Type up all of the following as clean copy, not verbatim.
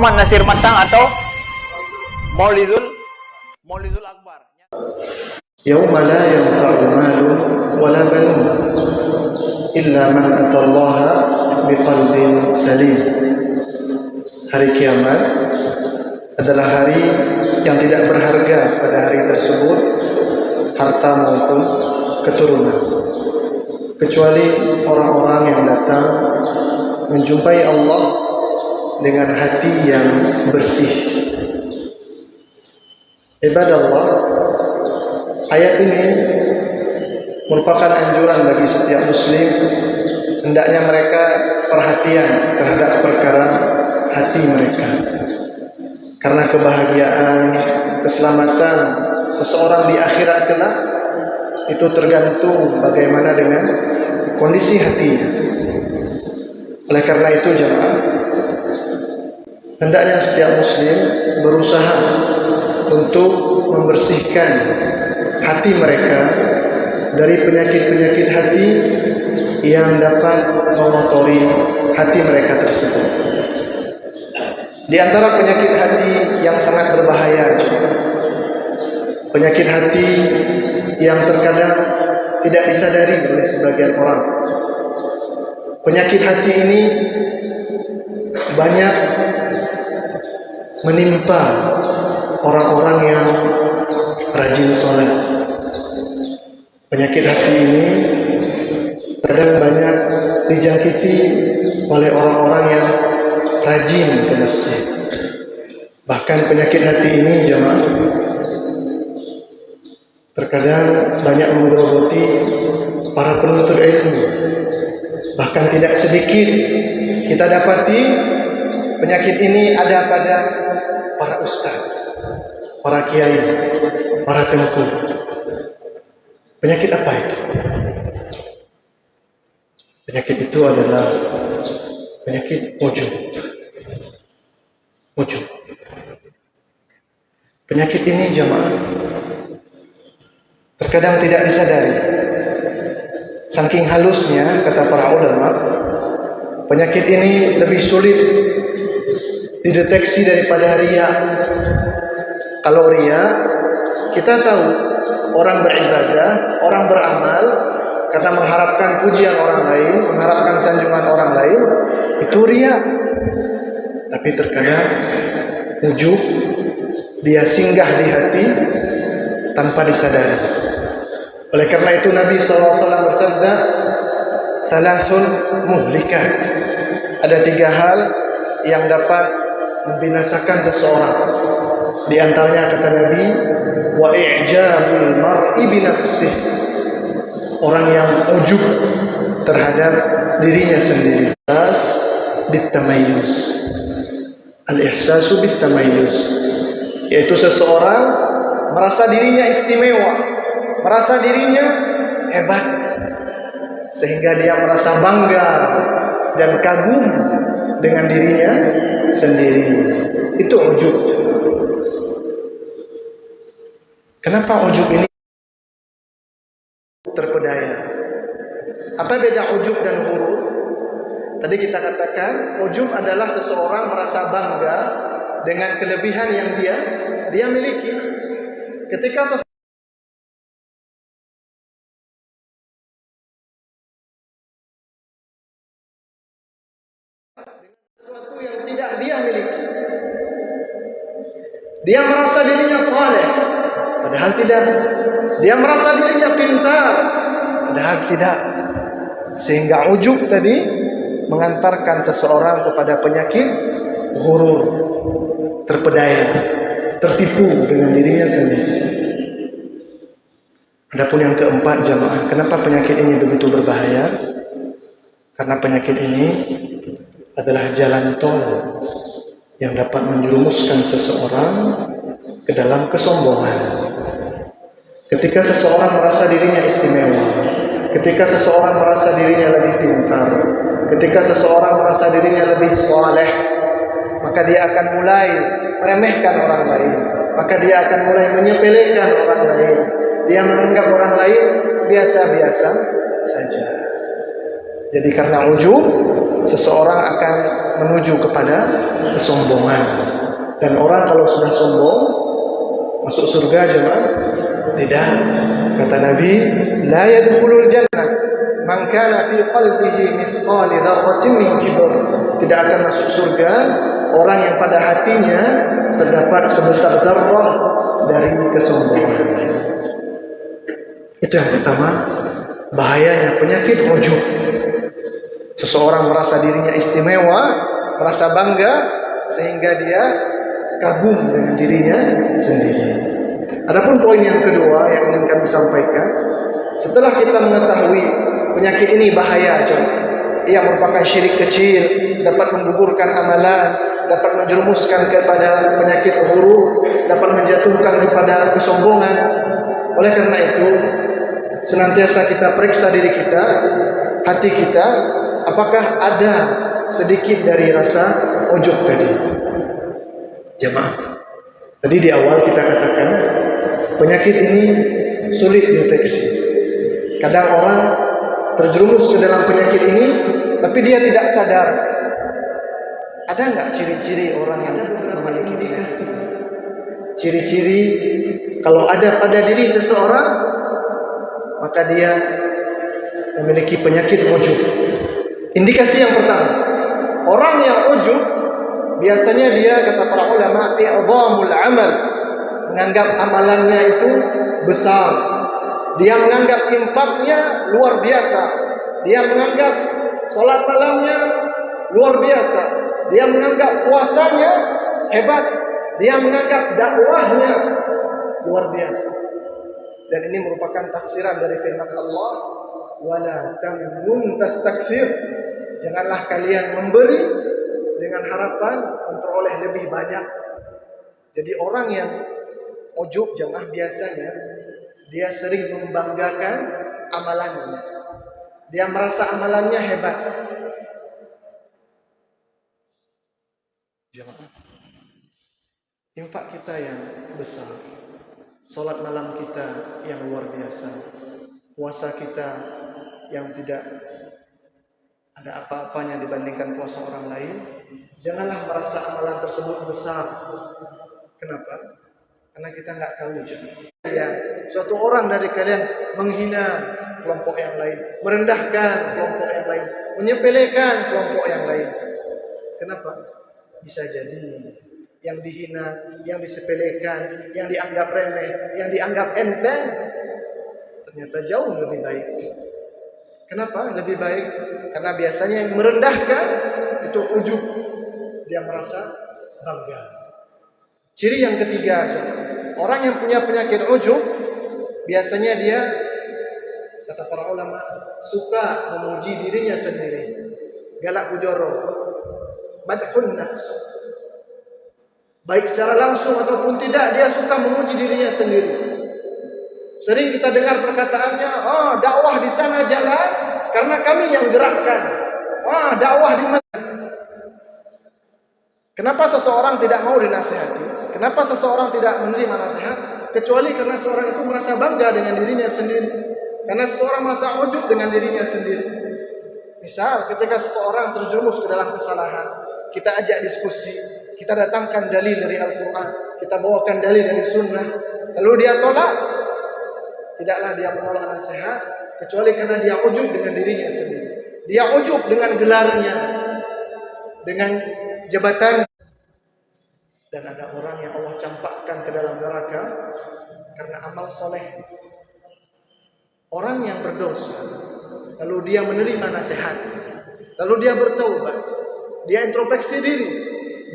Muhammad Nasir Matang atau Maulidul Akbar. Yauma la yanfa'u malun wala banun illa man atallaha biqalbin salim. Hari kiamat adalah hari yang tidak berharga. Pada hari tersebut harta maupun keturunan, kecuali orang-orang yang datang menjumpai Allah dengan hati yang bersih. Ibadallah, ayat ini merupakan anjuran bagi setiap muslim. Hendaknya mereka perhatian terhadap perkara hati mereka, karena kebahagiaan, keselamatan seseorang di akhirat kelak itu tergantung bagaimana dengan kondisi hatinya. Oleh karena itu jemaah, hendaknya setiap muslim berusaha untuk membersihkan hati mereka dari penyakit-penyakit hati yang dapat mengotori hati mereka tersebut. Di antara penyakit hati yang sangat berbahaya juga, penyakit hati yang terkadang tidak disadari oleh sebagian orang. Penyakit hati ini banyak menimpa orang-orang yang rajin sholat. Penyakit hati ini kadang banyak dijangkiti oleh orang-orang yang rajin ke masjid. Bahkan penyakit hati ini jemaah terkadang banyak menggerogoti para penuntut ilmu. Bahkan tidak sedikit kita dapati penyakit ini ada pada para ustaz, para kiai, para tengku. Penyakit apa itu? Penyakit itu adalah penyakit ujub. Penyakit ini jemaah terkadang tidak disadari. Saking halusnya, kata para ulama, penyakit ini lebih sulit dideteksi daripada riya. Kalau riya, kita tahu orang beribadah, orang beramal karena mengharapkan pujian orang lain, mengharapkan sanjungan orang lain, itu riya. Tapi terkadang ujub, dia singgah di hati tanpa disadari. Oleh karena itu Nabi SAW bersabda, "Thalathun muhlikat." Ada 3 hal yang dapat membinasakan seseorang. Di antaranya kata Nabi, "Wa i'jabul mar'i bi nafsihi." Orang yang ujub terhadap dirinya sendiri. Al-ihsasu bit-tamayyuz, yaitu seseorang merasa dirinya istimewa, merasa dirinya hebat, sehingga dia merasa bangga dan kagum dengan dirinya sendiri. Itu ujub. Kenapa ujub ini terpedaya? Apa beda ujub dan hurur? Tadi kita katakan ujub adalah seseorang merasa bangga dengan kelebihan yang dia miliki. Ketika sesuatu yang tidak dia miliki, dia merasa dirinya saleh, padahal tidak. Dia merasa dirinya pintar, padahal tidak. Sehingga ujub tadi mengantarkan seseorang kepada penyakit ghurur, terpedaya, tertipu dengan dirinya sendiri. Adapun yang keempat jamaah, kenapa penyakit ini begitu berbahaya? Karena penyakit ini adalah jalan tol yang dapat menjerumuskan seseorang ke dalam kesombongan. Ketika seseorang merasa dirinya istimewa, ketika seseorang merasa dirinya lebih pintar, ketika seseorang merasa dirinya lebih saleh, maka dia akan mulai meremehkan orang lain, maka dia akan mulai menyepelekan orang lain. Dia menganggap orang lain biasa-biasa saja. Jadi karena ujub, seseorang akan menuju kepada kesombongan. Dan orang kalau sudah sombong masuk surga jemaah? Tidak. Kata Nabi, la yadkhulul jannah man kana fi qalbihi mithqali dzarratin min kibr. Tidak akan masuk surga orang yang pada hatinya terdapat sebesar dzarrah dari kesombongan. Itu yang pertama, bahayanya penyakit ujub. Seseorang merasa dirinya istimewa, merasa bangga sehingga dia kagum dengan dirinya sendiri. Adapun poin yang kedua yang ingin kami sampaikan, setelah kita mengetahui penyakit ini bahaya, ia merupakan syirik kecil, dapat menggugurkan amalan, dapat menjerumuskan kepada penyakit huruf, dapat menjatuhkan kepada kesombongan. Oleh karena itu, senantiasa kita periksa diri kita, hati kita, apakah ada sedikit dari rasa ujub tadi. Jemaah, tadi di awal kita katakan penyakit ini sulit dideteksi. Kadang orang terjerumus ke dalam penyakit ini, tapi dia tidak sadar. Ada enggak ciri-ciri orang yang memiliki indikasi? Ciri-ciri kalau ada pada diri seseorang, maka dia memiliki penyakit ujub. Indikasi yang pertama, orang yang ujub biasanya dia, kata para ulama, i'zamul amal, menganggap amalannya itu besar. Dia menganggap infaknya luar biasa. Dia menganggap salat malamnya luar biasa. Dia menganggap puasanya hebat. Dia menganggap dakwahnya luar biasa. Dan ini merupakan tafsiran dari firman Allah, wala tamnun tastakthir. Janganlah kalian memberi dengan harapan memperoleh lebih banyak. Jadi orang yang ujub jemaah biasanya dia sering membanggakan amalannya. Dia merasa amalannya hebat. Jemaah, infak kita yang besar, salat malam kita yang luar biasa, puasa kita yang tidak ada apa-apanya dibandingkan puasa orang lain, janganlah merasa amalan tersebut besar. Kenapa? Karena kita nggak tahu. Ya, suatu orang dari kalian menghina kelompok yang lain, merendahkan kelompok yang lain, menyepelekan kelompok yang lain. Kenapa? Bisa jadi yang dihina, yang disepelekan, yang dianggap remeh, yang dianggap enteng, ternyata jauh lebih baik. Kenapa lebih baik? Karena biasanya yang merendahkan itu ujub, dia merasa bangga. Ciri yang ketiga, orang yang punya penyakit ujub biasanya dia, kata para ulama, suka memuji dirinya sendiri. Galak bujoro, madhun nafs. Baik secara langsung ataupun tidak, dia suka memuji dirinya sendiri. Sering kita dengar perkataannya, oh dakwah di sana jalan karena kami yang gerakkan. Dakwah di masjid. Kenapa seseorang tidak mau dinasihati? Kenapa seseorang tidak menerima nasihat? Kecuali karena seorang itu merasa bangga dengan dirinya sendiri. Karena seseorang merasa ujub dengan dirinya sendiri. Misal ketika seseorang terjerumus ke dalam kesalahan, kita ajak diskusi, kita datangkan dalil dari Al-Quran, kita bawakan dalil dari Sunnah, lalu dia tolak, tidaklah dia menolak nasihat, kecuali karena dia ujub dengan dirinya sendiri. Dia ujub dengan gelarnya, dengan jabatan. Dan ada orang yang Allah campakkan ke dalam neraka karena amal soleh. Orang yang berdosa, lalu dia menerima nasihat, lalu dia bertaubat, dia introspeksi diri,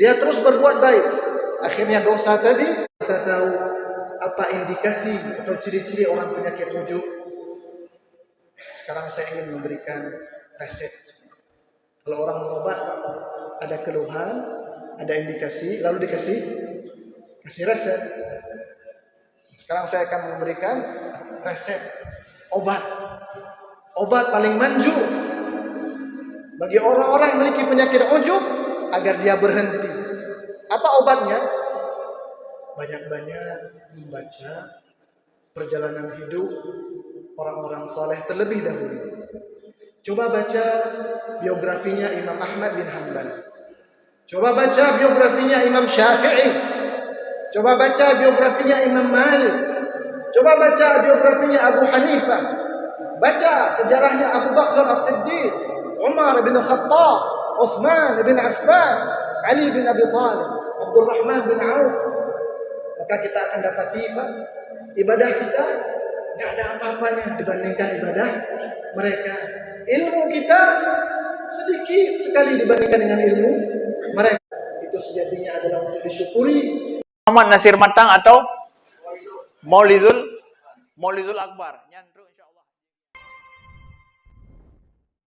dia terus berbuat baik, akhirnya dosa tadi. Kita tahu apa indikasi atau ciri-ciri orang penyakit ujub. Sekarang saya ingin memberikan resep. Kalau orang berobat ada keluhan, ada indikasi, lalu kasih resep. Sekarang saya akan memberikan resep obat. Obat paling manjur bagi orang-orang yang memiliki penyakit ujub agar dia berhenti. Apa obatnya? Banyak-banyak membaca perjalanan hidup orang-orang saleh terlebih dahulu. Coba baca biografinya Imam Ahmad bin Hanbal. Coba baca biografinya Imam Syafi'i. Coba baca biografinya Imam Malik. Coba baca biografinya Abu Hanifah. Baca sejarahnya Abu Bakar As-Siddiq, Umar bin Khattab, Uthman bin Affan, Ali bin Abi Talib, Abdul Rahman bin Auf. Maka kita akan dapati, Pak, ibadah kita tidak ada apa-apanya dibandingkan ibadah mereka. Ilmu kita sedikit sekali dibandingkan dengan ilmu mereka. Itu sejatinya adalah untuk disyukuri. Muhammad Nasir Matang atau Maulizul Akbar.